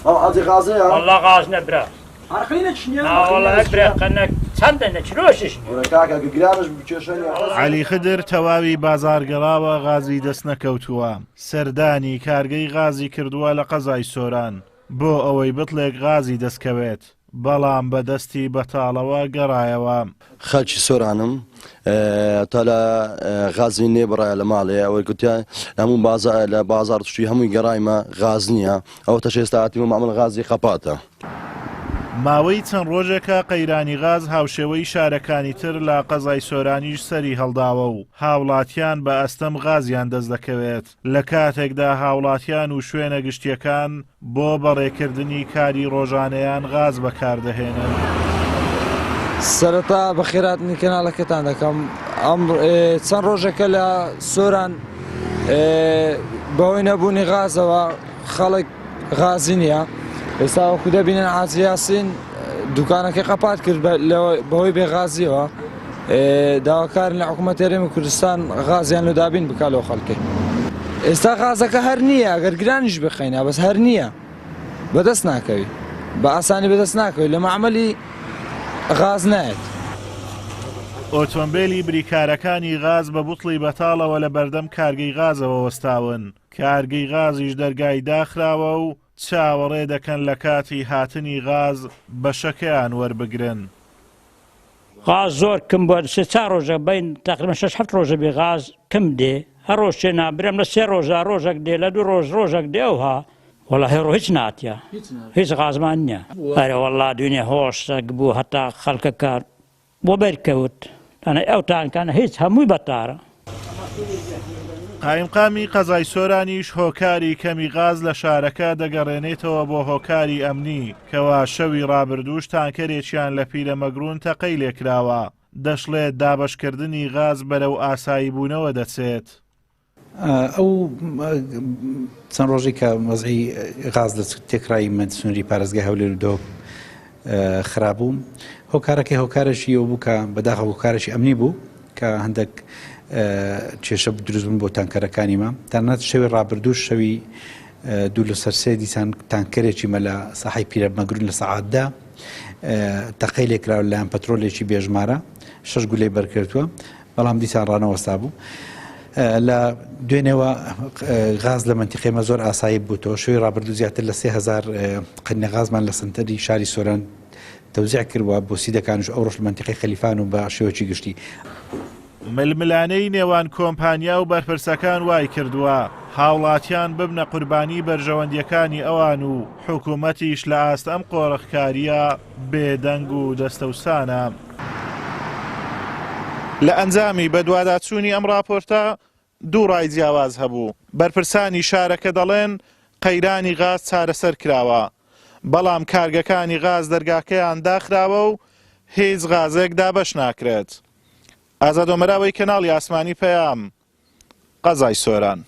هذه غازية والله غاز نبرة عارفين شنو والله نبرة قنك چندن چلوشش ولا كاكا قرامش بتشوشني علی خدر تەواوی بازارگەڕاوە غازی دەست نەکەوتووە سەردانی کارگەی غازی کردووە لە قەزای سۆران بۆ ئەوەی بتڵێک غازی دەستکەوێت بەڵام بەدەستی بەتاڵەوە گەڕایەوە خەڵکی سۆرانم تا غازی نێبڕایە لە ماڵێ ئەوەی گوتیان هەموو لە بازار توشتی هەمووی گەڕایمە غاز نییە ئەو تەش ئێستا هاتیمە مامەڵ غازی خەپاتە ماوەی چەند ڕۆژێکە قەیرانی غاز هاوشێوەی شارەکانی تر لە قەزای سۆرانیش سەری هەڵداوە و هاوڵاتیان بە ئەستەم غازیان دەست دەکەوێت لە کاتێکدا هاوڵاتیان و شوێنە گشتیەکان بۆ بەڕێکردنی کاری ڕۆژانەیان غاز بەکاردەهێنن. سەرەتا بەخێراتنی کەناڵەکەتان دەکەم ئەم چەند ڕۆژێکە لە سۆران بەهۆی نەبوونی غازەوە خەڵک غازی نییە ئێستا وەکو دەبینن حاجی یاسین دوکانەکەی قەپات کرد بەهۆی بێغازیەوە داواکارن لە حکوومەت هەرێمی کوردستان غازیان لە دابین بکات لەو خەڵکەی ئێستا غازەکە هەر نییە ئەگەر گرانیش بخەینە بەس هەر نییە بەدەست ناکەوی بە ئاسانی بەدەست ناکەوی لە معمەلی غاز نایێت. ئۆتۆمبیلی بریکارەکانی غاز بە بوتڵی بەتاڵەوە لە بەردەم کارگەی غازەوە وەستاون کارگەی غازیش دەرگای داخراوە و چاوەڕێ دەکەن لە کاتی هاتنی غاز بەشەکەیان وەربگرن. غاز زۆر کم بۆ سێ چار ڕۆژە بین تقریبا 6-7 ڕۆژە بێ غاز کم دێ هەر ڕۆژ چێ نابرێم لە 3 ڕۆژە ڕۆژێک دێ لە 2 ڕۆژ ڕۆژێک دێوها وەڵا هێڕۆ هیچ ناتیە هیچ غازمان نییە ئەرە وەڵا دوێنێ هۆشتێک بوو هەتا خەڵکە کار بۆ بەرکەوت ئەنە ئەو تانکانە هیچ هەمووی بەتارە. قایمقامی قەزای سۆرانیش هۆکاری کەمی غاز لە شارەکە دەگەڕێنێتەوە بۆ هۆکاری ئەمنی کەوا شەوی ڕابردووش تانکەرێکیان لە پیرەمەگرون تەقەی لێکراوە دەشڵێت دابەشکردنی غاز بەرەو ئاسایی بوونەوە دەچێت. ئەو چەند ڕۆژی کە وەزعی غاز لە تێکرای مەدسونری پارێزگای هەولێر و دۆ خراببوو هۆکارەکەی هۆکارێکی ئەو بوو کە بەداخە هۆکارێکی ئەمنی بوو کە هەندێک کێشە دروست بوون بۆ تانکەرەکانیمە تەنانەت شەوی ڕابردوو شەوی 2 لە سەر 3 دیسان تانکەرێکی مە لە ساحەی پیرەمەگرون لە سەعاتدا تەقەی لێکراوە لەلایەن پەترۆلێکی بێژمارە 6 گولەی بەرکردووە بەڵام دیسان ڕانەوەستا بوو. لە دوێنێەوە غاز لە منتیقێمە زۆر ئاسایی بووتەوە شوێی ڕابردوو زیاتر لە 3000 قەنە غازمان لە سنتەری شاری سۆران تەوزیع کردووە بۆ سیدەکانش ئەو ڕۆژ منتیقەی خەلیفان و بە شێوەیەکی گشتی. ململانەی نێوان کۆمپانیا و بەرپرسەکان وای کردووە هاوڵاتیان ببنە قوربانی بەرژەوەندیەکانی ئەوان و حکوومەتیش لە ئاست ئەم قۆڕەخکاریە بێدەنگ و دەستەوسانە. لە ئەنجامی بەدواداچوونی ئەم راپۆرتە 2 ڕای جیاواز هەبوو بەرپرسانی شارەکە دەڵێن قەیرانی غاز چارەسەر کراوە بەڵام کارگەکانی غاز دەرگاکەیان داخراوە و هیچ غازێک دابەش ناکرێت. ئازاد ئۆمەراوی کەناڵی ئاسمانی پەیام قەزای سۆران.